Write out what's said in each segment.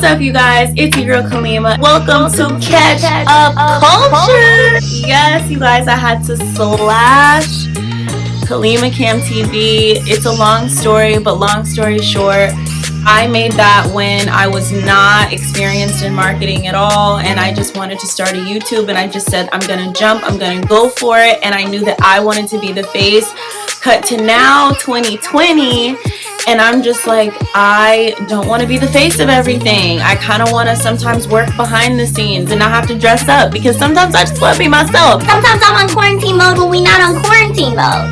What's up, you guys? It's your girl Kalima. Welcome to Katch Up Kulture. Yes, you guys, I had to slash Kalima Kam TV. It's a long story, but long story short, I made that when I was not experienced in marketing at all, and I just wanted to start a YouTube, and I just said, I'm gonna jump, I'm gonna go for it, and I knew that I wanted to be the face. Cut to now, 2020, and I'm just like, I don't want to be the face of everything. I kind of want to sometimes work behind the scenes and not have to dress up, because sometimes I just want to be myself. Sometimes I'm on quarantine mode when we not on quarantine mode.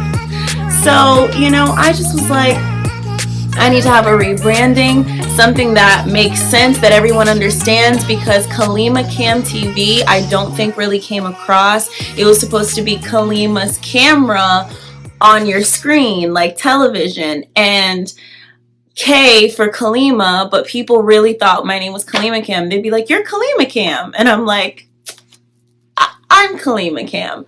So, I just was like, I need to have a rebranding, something that makes sense, that everyone understands, because Kalima Kam TV, I don't think really came across. It was supposed to be Kalima's camera on your screen, like television, and K for Kalima, but people really thought my name was Kalima Kam. They'd be like, you're Kalima Kam. And I'm like, I'm Kalima Kam.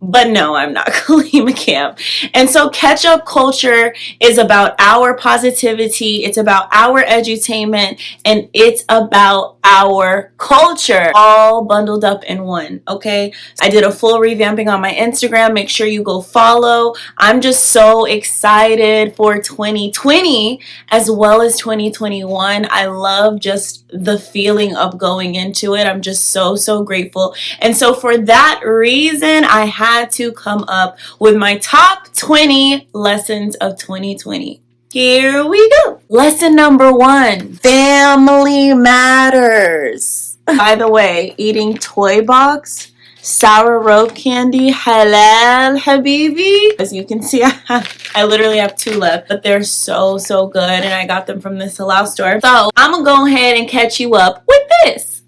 But no, I'm not Kalima Kam. And so Katch Up Kulture is about our positivity, it's about our edutainment, and it's about our culture, all bundled up in one, okay? I did a full revamping on my Instagram. Make sure you go follow. I'm just so excited for 2020 as well as 2021. I love just the feeling of going into it. I'm just so grateful. And so for that reason, I had to come up with my top 20 lessons of 2020. Here we go. Lesson number 1, family matters. By the way, eating toy box sour rope candy, halal habibi. As you can see, I literally have 2 left, but they're so good, and I got them from this halal store. So I'm gonna go ahead and catch you up with this.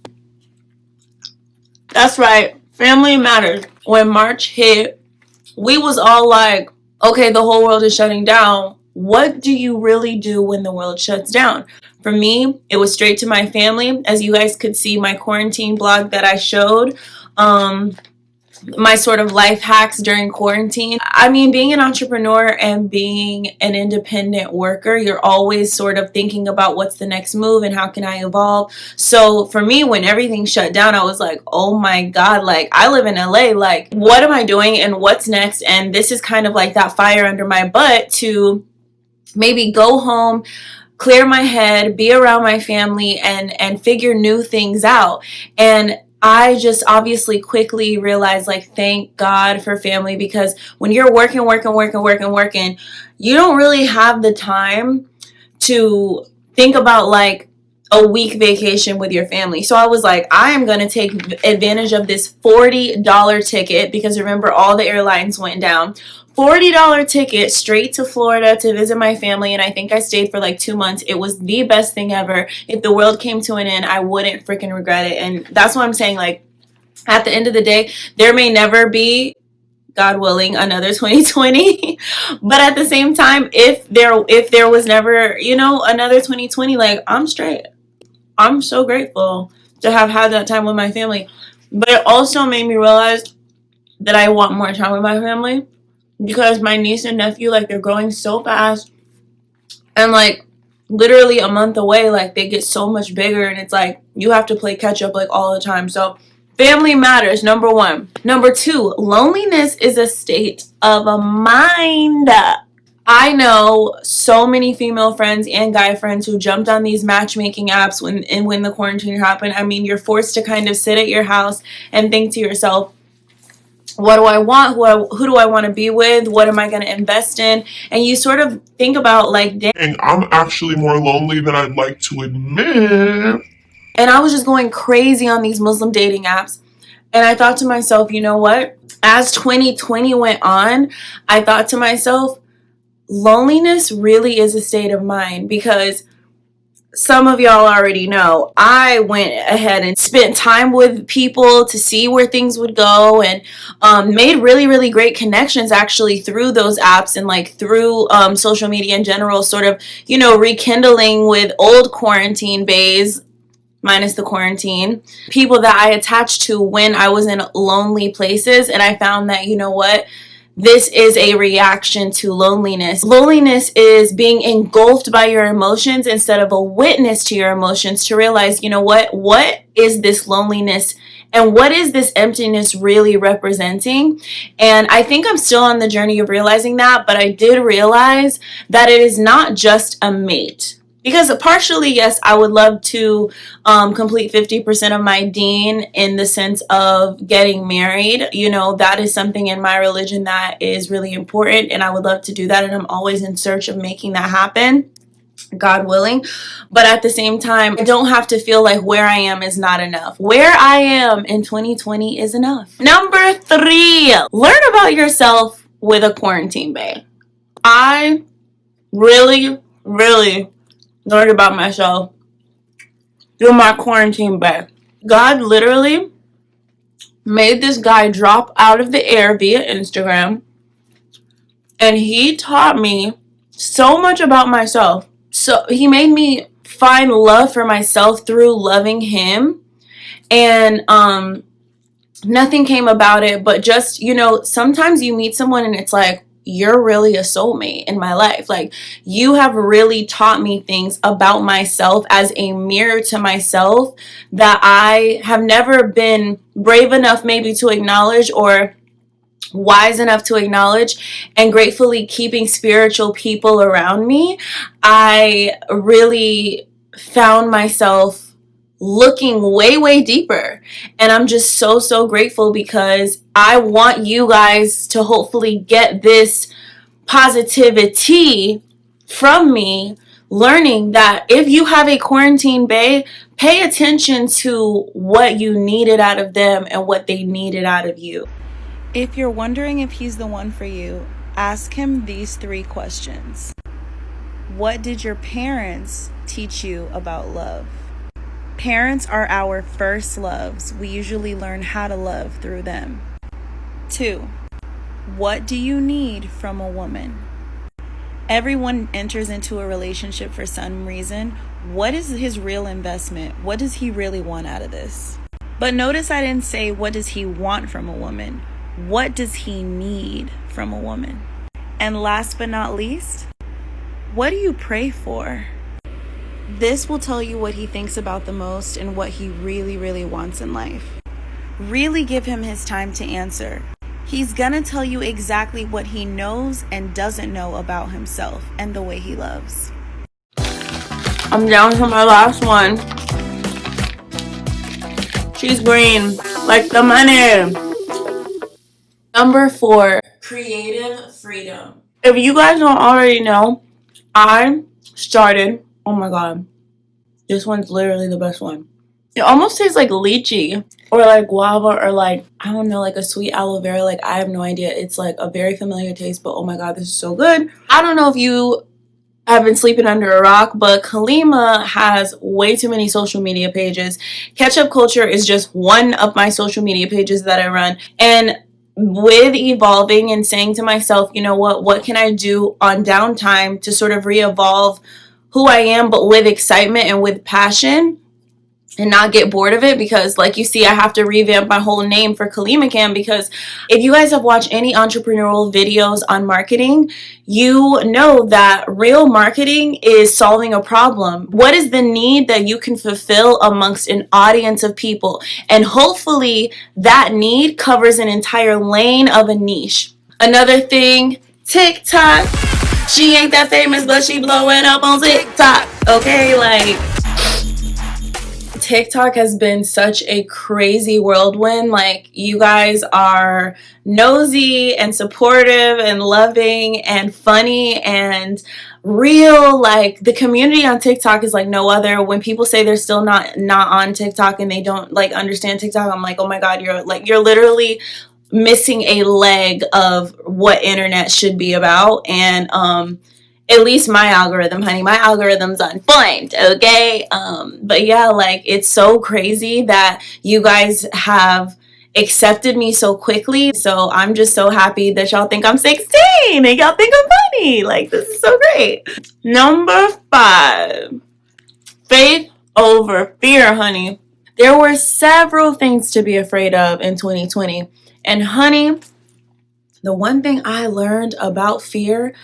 That's right, family matters. When March hit, we was all like, okay, the whole world is shutting down. What do you really do when the world shuts down? For me, it was straight to my family. As you guys could see, my quarantine blog that I showed, my sort of life hacks during quarantine. I mean, being an entrepreneur and being an independent worker, you're always sort of thinking about what's the next move and how can I evolve. So for me, when everything shut down, I was like, oh my God, like I live in LA, like what am I doing and what's next? And this is kind of like that fire under my butt to maybe go home, clear my head, be around my family, and figure new things out. And I just obviously quickly realized, like, thank God for family, because when you're working, you don't really have the time to think about like a week vacation with your family. So I was like, I am going to take advantage of this $40 ticket, because remember, all the airlines went down. $40 ticket straight to Florida to visit my family, and I think I stayed for like 2 months. It was the best thing ever. If the world came to an end, I wouldn't freaking regret it. And that's what I'm saying, like, at the end of the day, there may never be, God willing, another 2020. But at the same time, if there was never, another 2020, like, I'm straight. I'm so grateful to have had that time with my family. But it also made me realize that I want more time with my family, because my niece and nephew, like, they're growing so fast, and like literally a month away, like they get so much bigger, and it's like you have to play catch up like all the time. So family matters, number 1. Number 2, loneliness is a state of a mind. I know so many female friends and guy friends who jumped on these matchmaking apps when the quarantine happened. I mean, you're forced to kind of sit at your house and think to yourself, what do I want? Who do I want to be with? What am I going to invest in? And you sort of think about, like, dang, I'm actually more lonely than I'd like to admit. And I was just going crazy on these Muslim dating apps. And I thought to myself, you know what? As 2020 went on, I thought to myself, loneliness really is a state of mind, because some of y'all already know I went ahead and spent time with people to see where things would go, and made really great connections actually through those apps, and like through social media in general, sort of, rekindling with old quarantine bays, minus the quarantine, people that I attached to when I was in lonely places. And I found that, you know what, this is a reaction to loneliness. Loneliness is being engulfed by your emotions instead of a witness to your emotions, to realize, you know what is this loneliness and what is this emptiness really representing? And I think I'm still on the journey of realizing that, but I did realize that it is not just a mate. Because partially, yes, I would love to complete 50% of my deen in the sense of getting married. You know, that is something in my religion that is really important, and I would love to do that, and I'm always in search of making that happen, God willing. But at the same time, I don't have to feel like where I am is not enough. Where I am in 2020 is enough. Number 3, learn about yourself with a quarantine bae. I really learned about myself through my quarantine bae. God literally made this guy drop out of the air via Instagram, and he taught me so much about myself. So he made me find love for myself through loving him, and nothing came about it, but just, you know, sometimes you meet someone and it's like, you're really a soulmate in my life. Like, you have really taught me things about myself as a mirror to myself that I have never been brave enough maybe to acknowledge, or wise enough to acknowledge. And gratefully keeping spiritual people around me, I really found myself looking way deeper, and I'm just so grateful, because I want you guys to hopefully get this positivity from me, learning that if you have a quarantine bae, pay attention to what you needed out of them and what they needed out of you. If you're wondering if he's the one for you, ask him these 3 questions. What did your parents teach you about love? Parents are our first loves. We usually learn how to love through them. 2, what do you need from a woman? Everyone enters into a relationship for some reason. What is his real investment? What does he really want out of this? But notice I didn't say, what does he want from a woman? What does he need from a woman? And last but not least, what do you pray for? This will tell you what he thinks about the most and what he really wants in life. Really give him his time to answer. He's gonna tell you exactly what he knows and doesn't know about himself and the way he loves. I'm down to my last one. She's green, like the money. Number 4, creative freedom. If you guys don't already know, I started, oh my god, this one's literally the best one. It almost tastes like lychee or like guava or like, I don't know, like a sweet aloe vera. Like, I have no idea. It's like a very familiar taste, but oh my god, this is so good. I don't know if you have been sleeping under a rock, but Kalima has way too many social media pages. Katch Up Kulture is just one of my social media pages that I run. And with evolving and saying to myself, you know what can I do on downtime to sort of re-evolve who I am, but with excitement and with passion, and not get bored of it, because like you see, I have to revamp my whole name for Kalima Kam, because if you guys have watched any entrepreneurial videos on marketing, you know that real marketing is solving a problem. What is the need that you can fulfill amongst an audience of people? And hopefully that need covers an entire lane of a niche. Another thing, TikTok. She ain't that famous, but she blowing up on TikTok. Okay, like, TikTok has been such a crazy whirlwind. Like, you guys are nosy and supportive and loving and funny and real. Like, the community on TikTok is like no other. When people say they're still not on TikTok and they don't like understand TikTok, I'm like, oh my god, you're literally missing a leg of what internet should be about. And at least my algorithm, honey. My algorithm's on point, okay? But yeah, like, it's so crazy that you guys have accepted me so quickly. So I'm just so happy that y'all think I'm 16 and y'all think I'm funny. Like, this is so great. Number 5, faith over fear, honey. There were several things to be afraid of in 2020. And honey, The one thing I learned about fear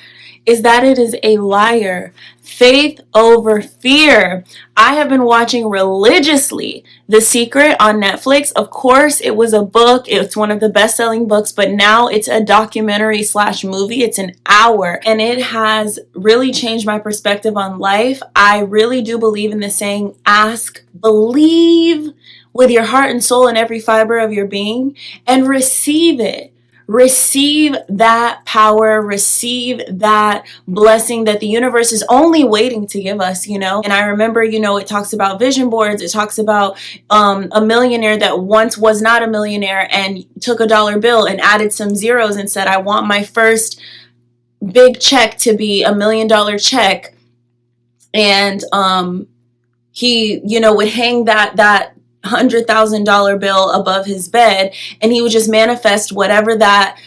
is that it is a liar. Faith over fear. I have been watching religiously The Secret on Netflix. Of course, it was a book. It's one of the best-selling books, but now it's a documentary / movie. It's an hour, and it has really changed my perspective on life. I really do believe in the saying, ask, believe with your heart and soul and every fiber of your being, and receive it. Receive that power, receive that blessing that the universe is only waiting to give us, And I remember, it talks about vision boards. It talks about a millionaire that once was not a millionaire and took a dollar bill and added some zeros and said, I want my first big check to be $1 million check. And he, would hang that $100,000 bill above his bed, and he would just manifest whatever that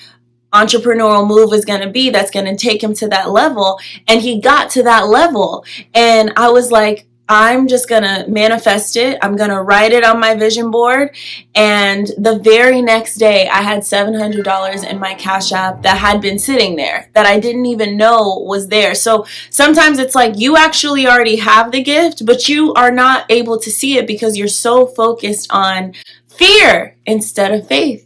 entrepreneurial move is going to be that's going to take him to that level. And he got to that level, and I was like, I'm just going to manifest it. I'm going to write it on my vision board. And the very next day, I had $700 in my Cash App that had been sitting there that I didn't even know was there. So sometimes it's like you actually already have the gift, but you are not able to see it because you're so focused on fear instead of faith.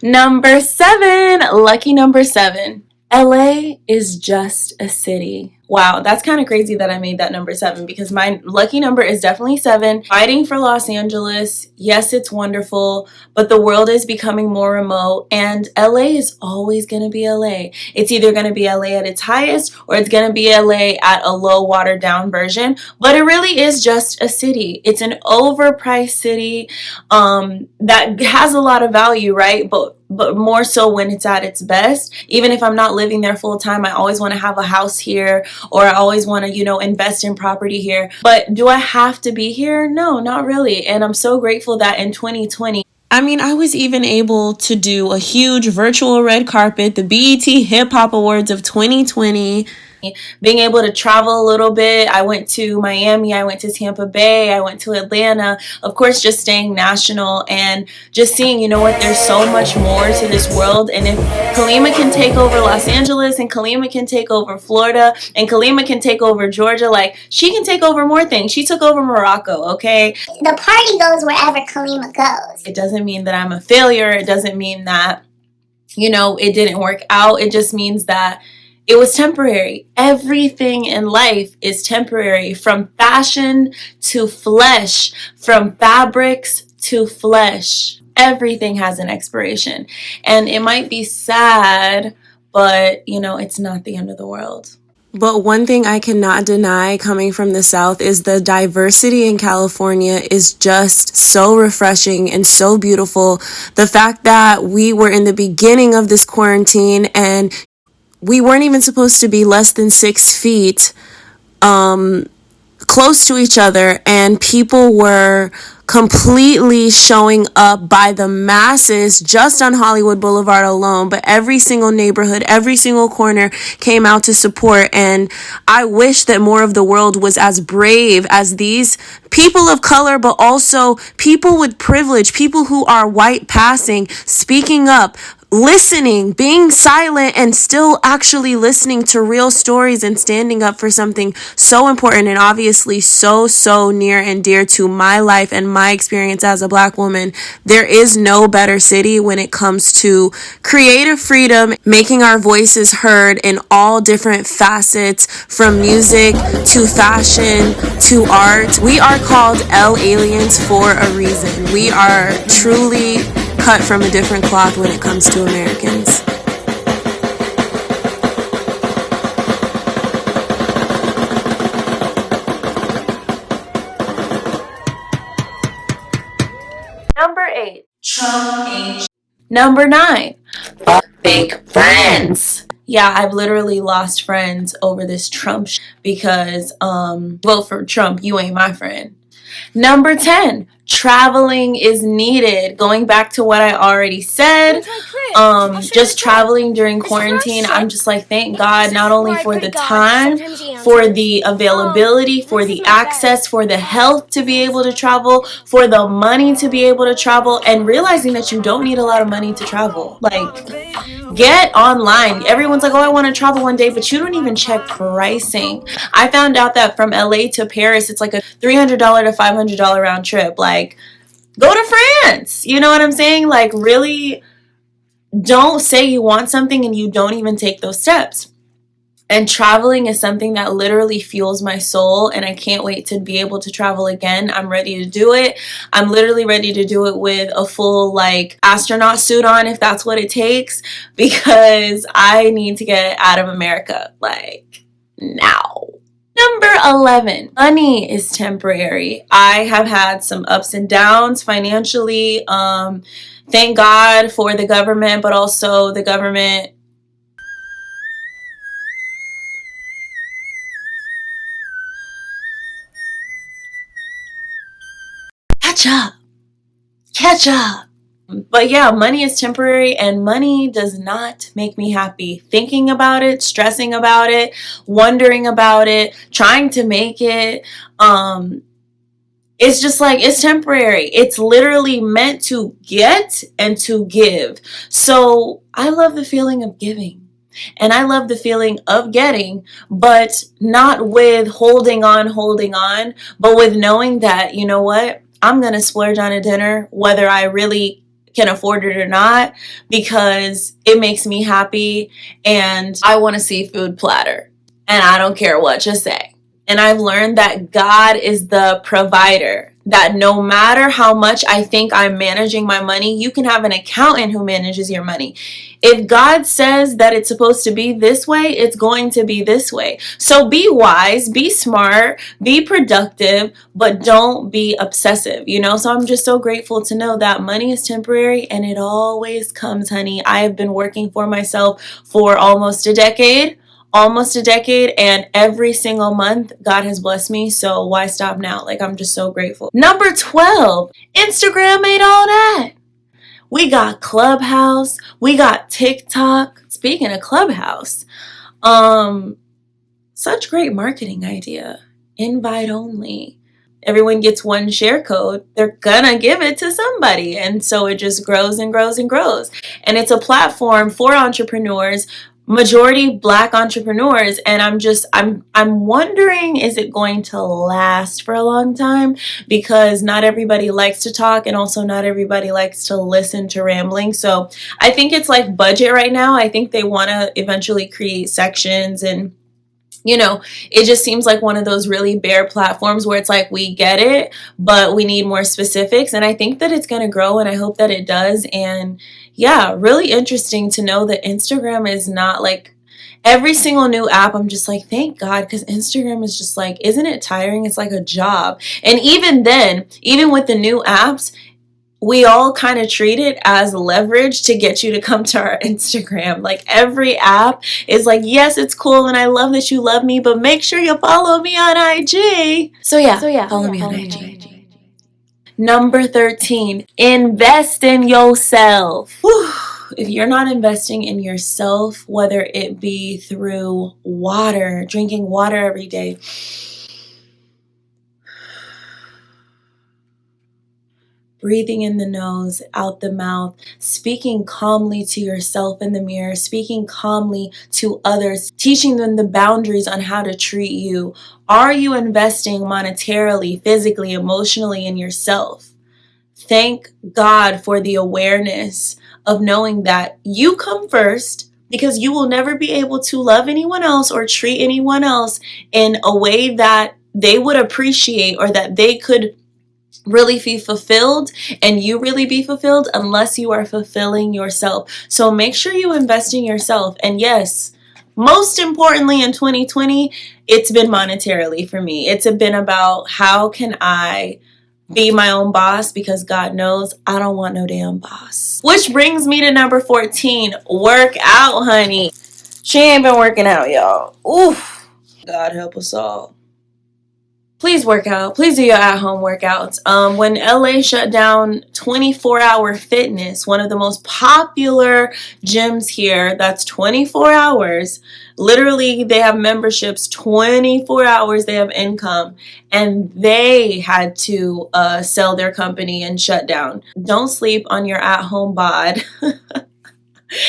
Number 7, lucky number 7. LA is just a city. Wow, that's kind of crazy that I made that number 7 because my lucky number is definitely 7. Fighting for Los Angeles. Yes, it's wonderful, but the world is becoming more remote, and LA is always going to be LA. It's either going to be LA at its highest or it's going to be LA at a low watered down version, but it really is just a city. It's an overpriced city that has a lot of value, right? But more so when it's at its best. Even if I'm not living there full time, I always want to have a house here, or I always want to, invest in property here. But do I have to be here? No, not really. And I'm so grateful that in 2020, I was even able to do a huge virtual red carpet, the BET Hip Hop Awards of 2020. Being able to travel a little bit. I went to Miami, I went to Tampa Bay, I went to Atlanta, of course just staying national and just seeing, there's so much more to this world. And if Kalima can take over Los Angeles, and Kalima can take over Florida, and Kalima can take over Georgia, like she can take over more things. She took over Morocco, okay? The party goes wherever Kalima goes. It doesn't mean that I'm a failure. It doesn't mean that, it didn't work out. It just means that it was temporary. Everything in life is temporary, from fashion to flesh, from fabrics to flesh. Everything has an expiration. And it might be sad, but, it's not the end of the world. But one thing I cannot deny coming from the South is the diversity in California is just so refreshing and so beautiful. The fact that we were in the beginning of this quarantine and we weren't even supposed to be less than 6 feet close to each other, and people were completely showing up by the masses just on Hollywood Boulevard alone. But every single neighborhood, every single corner came out to support. And I wish that more of the world was as brave as these people of color, but also people with privilege, people who are white passing, speaking up, listening, being silent, and still actually listening to real stories and standing up for something so important and obviously so near and dear to my life and my experience as a Black woman. There is no better city when it comes to creative freedom, making our voices heard in all different facets, from music to fashion to art. We are called L Aliens for a reason. We are truly cut from a different cloth when it comes to Americans. Number 8, Trump H. Number 9, fuck fake friends. Yeah, I've literally lost friends over this Trump because vote for Trump, you ain't my friend. Number 10, traveling is needed. Going back to what I already said, just traveling during quarantine, I'm just like, thank God, not only for the time, for the availability, for the access, for the health to be able to travel, for the money to be able to travel, and realizing that you don't need a lot of money to travel. Like, get online. Everyone's like, oh, I want to travel one day, but you don't even check pricing. I found out that from LA to Paris, it's like a $300 to $500 round trip. Like, go to France. You know what I'm saying? Like, really, don't say you want something and you don't even take those steps. And traveling is something that literally fuels my soul, and I can't wait to be able to travel again. I'm ready to do it. I'm literally ready to do it with a full, like, astronaut suit on if that's what it takes, because I need to get out of America, like, now. Number 11, money is temporary. I have had some ups and downs financially. Thank God for the government, but also the government catch up. But yeah, money is temporary, and money does not make me happy. Thinking about it, stressing about it, wondering about it, trying to make it, it's just like, it's temporary. It's literally meant to get and to give. So I love the feeling of giving. And I love the feeling of getting, but not with holding on, but with knowing that, you know what? I'm going to splurge on a dinner, whether I really can afford it or not, because it makes me happy and I want a seafood platter. And I don't care what you say. And I've learned that God is the provider, that no matter how much I think I'm managing my money, you can have an accountant who manages your money. If God says that it's supposed to be this way, it's going to be this way. So be wise, be smart, be productive, but don't be obsessive, you know? So I'm just so grateful to know that money is temporary and it always comes, honey. I have been working for myself for almost a decade, and every single month God has blessed me. So why stop now? Like, I'm just so grateful. Number 12, Instagram made all that. We got Clubhouse, we got TikTok. Speaking of Clubhouse, such great marketing idea. Invite only. Everyone gets one share code. They're gonna give it to somebody. And so it just grows and grows and grows. And it's a platform for entrepreneurs, majority Black entrepreneurs, and I'm wondering, is it going to last for a long time? Because not everybody likes to talk, and also not everybody likes to listen to rambling. So I think it's like budget right now. I think they want to eventually create sections, and you know, it just seems like one of those really bare platforms where it's like, we get it, but we need more specifics. And I think that it's going to grow, and I hope that it does. And yeah, really interesting to know that Instagram is not like every single new app. I'm just like, thank God, because Instagram is just like, isn't it tiring? It's like a job. And even then, even with the new apps, we all kind of treat it as leverage to get you to come to our Instagram. Like, every app is like, yes, it's cool and I love that you love me, but make sure you follow me on IG. So yeah, follow me on IG. Number 13, invest in yourself. Whew. If you're not investing in yourself, whether it be through water, drinking water every day, breathing in the nose, out the mouth, speaking calmly to yourself in the mirror, speaking calmly to others, teaching them the boundaries on how to treat you. Are you investing monetarily, physically, emotionally in yourself? Thank God for the awareness of knowing that you come first, because you will never be able to love anyone else or treat anyone else in a way that they would appreciate, or that they could really be fulfilled and you really be fulfilled, unless you are fulfilling yourself. So make sure you invest in yourself. And yes, most importantly in 2020, it's been monetarily for me. It's been about, how can I be my own boss, because God knows I don't want no damn boss. Which brings me to number 14, work out, honey. She ain't been working out, y'all. Oof. God help us all. please work out. Please do your at-home workouts. When LA shut down 24-hour fitness, one of the most popular gyms here, that's 24 hours. Literally, they have memberships 24 hours. They have income. And they had to sell their company and shut down. Don't sleep on your at-home bod.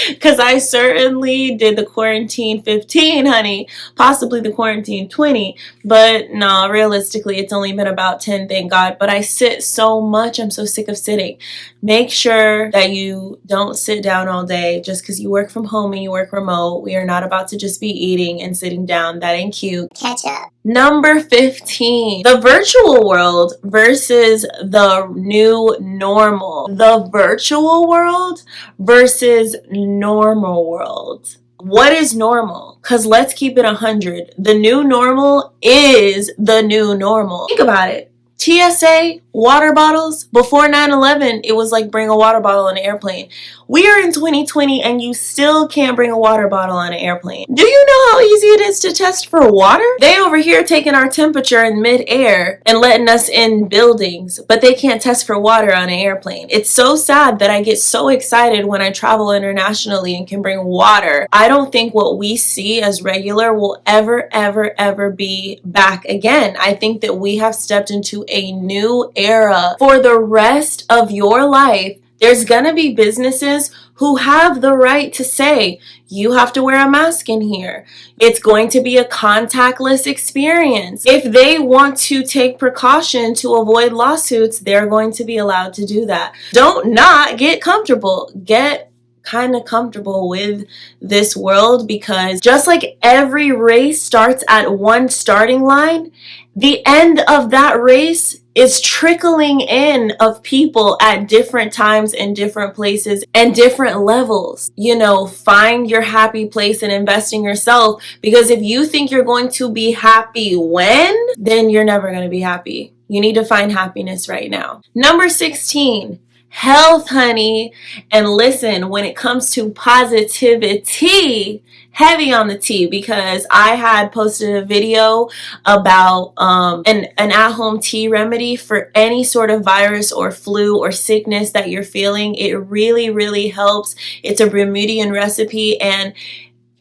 Because I certainly did the quarantine 15, honey, possibly the quarantine 20, but no, realistically, it's only been about 10, thank God. But I sit so much, I'm so sick of sitting. Make sure that you don't sit down all day just because you work from home and you work remote. We are not about to just be eating and sitting down. That ain't cute. Catch up. Number 15, the virtual world versus the new normal. The virtual world versus normal world. What is normal? Because let's keep it 100. The new normal is the new normal. Think about it. TSA, water bottles, before 9/11, it was like bring a water bottle on an airplane. We are in 2020 and you still can't bring a water bottle on an airplane. Do you know how easy it is to test for water? They over here taking our temperature in midair and letting us in buildings, but they can't test for water on an airplane. It's so sad that I get so excited when I travel internationally and can bring water. I don't think what we see as regular will ever be back again. I think that we have stepped into a new era. For the rest of your life, there's gonna be businesses who have the right to say, you have to wear a mask in here. It's going to be a contactless experience. If they want to take precaution to avoid lawsuits, they're going to be allowed to do that. Don't not get comfortable. Get kind of comfortable with this world, because just like every race starts at one starting line, the end of that race is trickling in of people at different times and different places and different levels. You know, find your happy place and invest in yourself, because if you think you're going to be happy when, then you're never going to be happy. You need to find happiness right now. Number 16. Health, honey. And listen, when it comes to positivity, heavy on the T, because I had posted a video about an at-home tea remedy for any sort of virus or flu or sickness that you're feeling. It really helps. It's a Bermudian recipe, and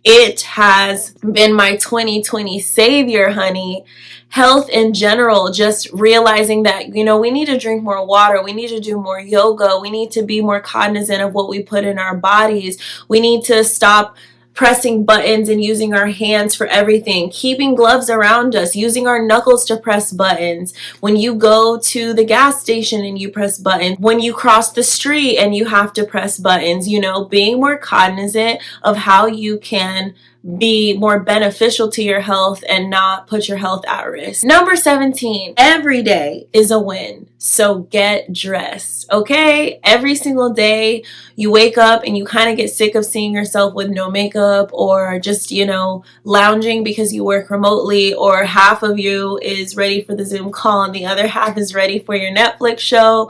it has been my 2020 savior, honey. Health in general, just realizing that, you know, we need to drink more water. We need to do more yoga. We need to be more cognizant of what we put in our bodies. We need to stop pressing buttons and using our hands for everything, keeping gloves around us, using our knuckles to press buttons. When you go to the gas station and you press buttons, when you cross the street and you have to press buttons, you know, being more cognizant of how you can be more beneficial to your health and not put your health at risk. Number 17, every day is a win. So get dressed, okay? Every single day you wake up and you kind of get sick of seeing yourself with no makeup, or just, you know, lounging because you work remotely, or half of you is ready for the Zoom call and the other half is ready for your Netflix show.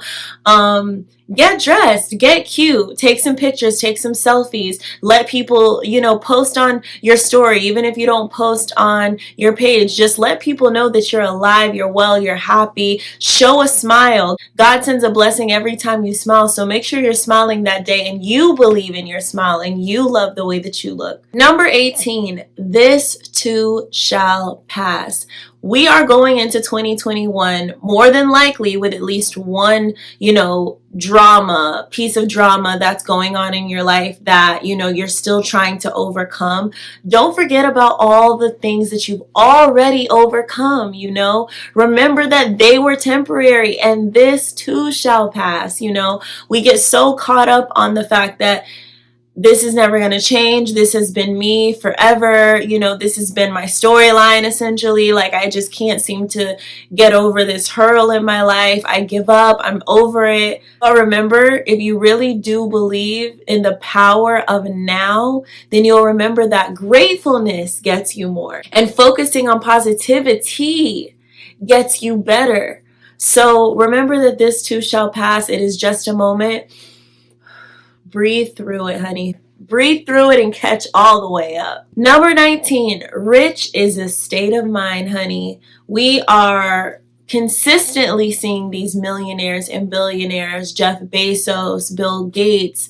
Get dressed, get cute, take some pictures, take some selfies, let people, you know, post on your story. Even if you don't post on your page, just let people know that you're alive, you're well, you're happy. Show a smile. God sends a blessing every time you smile, so make sure you're smiling that day and you believe in your smile and you love the way that you look. Number 18, this too shall pass. We are going into 2021 more than likely with at least one, you know, piece of drama that's going on in your life that, you know, you're still trying to overcome. Don't forget about all the things that you've already overcome, you know. Remember that they were temporary and this too shall pass, you know. We get so caught up on the fact that this is never going to change. This has been me forever. You know, this has been my storyline, essentially. Like, I just can't seem to get over this hurdle in my life. I give up. I'm over it. But remember, if you really do believe in the power of now, then you'll remember that gratefulness gets you more. And focusing on positivity gets you better. So remember that this too shall pass. It is just a moment. Breathe through it, honey. breathe through it and catch all the way up. Number 19, rich is a state of mind, honey. We are consistently seeing these millionaires and billionaires, Jeff Bezos, Bill Gates,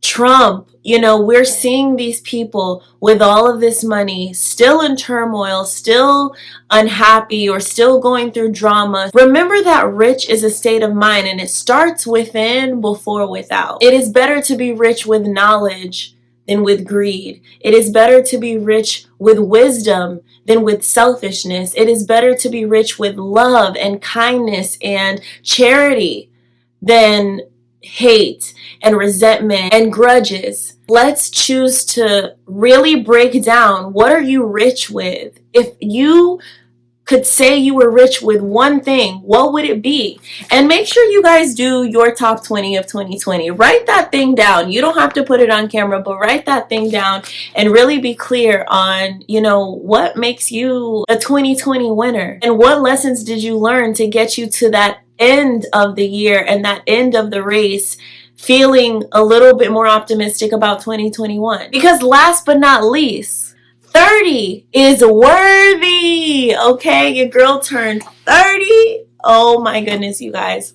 Trump, we're seeing these people with all of this money still in turmoil, still unhappy, or still going through drama. Remember that rich is a state of mind, and it starts within before without. It is better to be rich with knowledge than with greed. It is better to be rich with wisdom than with selfishness. It is better to be rich with love and kindness and charity than hate and resentment and grudges. Let's choose to really break down, what are you rich with? If you could say you were rich with one thing, what would it be? And make sure you guys do your top 20 of 2020. Write that thing down. You don't have to put it on camera, but write that thing down and really be clear on, what makes you a 2020 winner, and what lessons did you learn to get you to that end of the year and that end of the race feeling a little bit more optimistic about 2021. Because last but not least, 30 is worthy. Okay, your girl turned 30. Oh my goodness, you guys.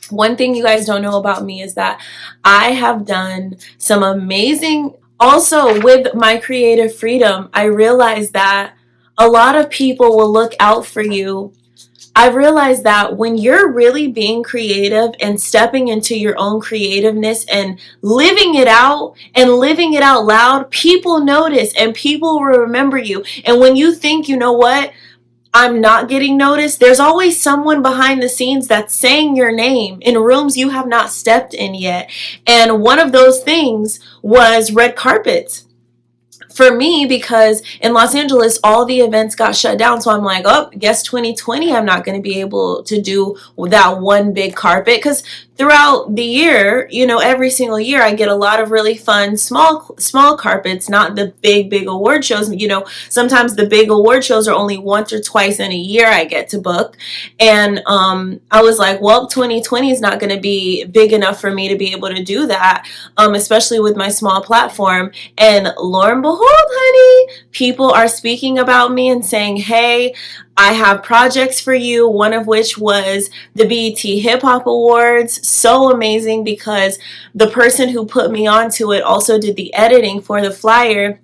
One thing you guys don't know about me is that I have done some amazing, also with my creative freedom, I realized that a lot of people will look out for you. I realized that when you're really being creative and stepping into your own creativeness and living it out loud, people notice and people will remember you. And when you think, you know what, I'm not getting noticed, there's always someone behind the scenes that's saying your name in rooms you have not stepped in yet. And one of those things was red carpets. For me, because in Los Angeles, all the events got shut down. So I'm like, guess 2020, I'm not going to be able to do that one big carpet. Because throughout the year, every single year, I get a lot of really fun, small carpets, not the big award shows. Sometimes the big award shows are only once or twice in a year I get to book. And I was like, 2020 is not going to be big enough for me to be able to do that, especially with my small platform. And lo and behold, honey, people are speaking about me and saying, hey, I have projects for you, one of which was the BET Hip Hop Awards. So amazing, because the person who put me onto it also did the editing for the flyer.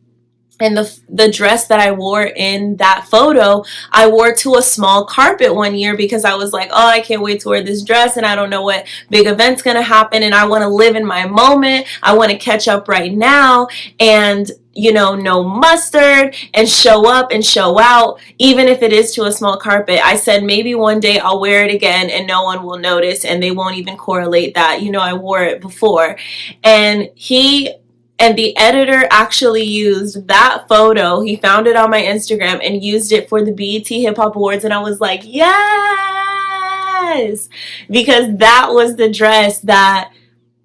And the dress that I wore in that photo, I wore to a small carpet one year because I was like, I can't wait to wear this dress and I don't know what big event's going to happen and I want to live in my moment. I want to catch up right now and, no mustard and show up and show out, even if it is to a small carpet. I said maybe one day I'll wear it again and no one will notice and they won't even correlate that, I wore it before. And the editor actually used that photo. He found it on my Instagram and used it for the BET Hip Hop Awards. And I was like, yes! Because that was the dress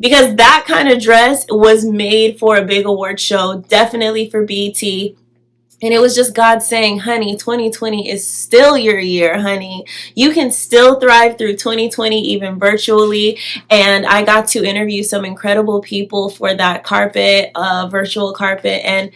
because that kind of dress was made for a big award show, definitely for BET. And it was just God saying, honey, 2020 is still your year, honey. You can still thrive through 2020, even virtually. And I got to interview some incredible people for that carpet, virtual carpet. And,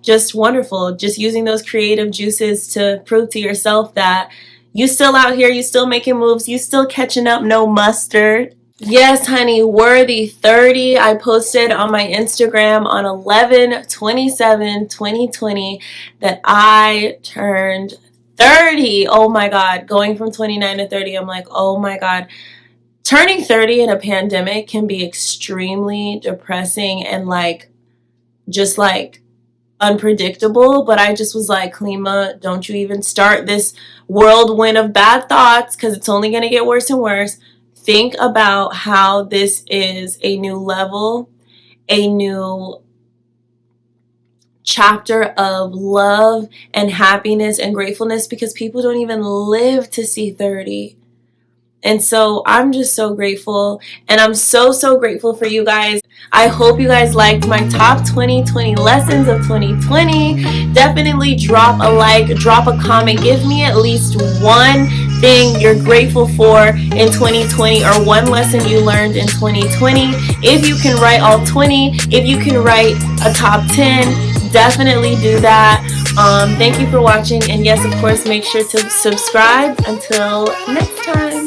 just wonderful. Just using those creative juices to prove to yourself that you still out here, you still making moves, you still catching up, no mustard. Yes, honey, worthy 30. I posted on my Instagram on 11/27/2020 that I turned 30. Oh my God. Going from 29 to 30, I'm like, oh my God. Turning 30 in a pandemic can be extremely depressing and just unpredictable. But I just was like, Kalima, don't you even start this whirlwind of bad thoughts, because it's only going to get worse and worse. Think about how this is a new level, a new chapter of love and happiness and gratefulness, because people don't even live to see 30. And so I'm just so grateful, and I'm so grateful for you guys. I hope you guys liked my top 2020 lessons of 2020. Definitely drop a like, drop a comment, give me at least one thing you're grateful for in 2020 or one lesson you learned in 2020. If you can write all 20, if you can write a top 10, definitely do that. Thank you for watching, and yes, of course, make sure to subscribe. Until next time.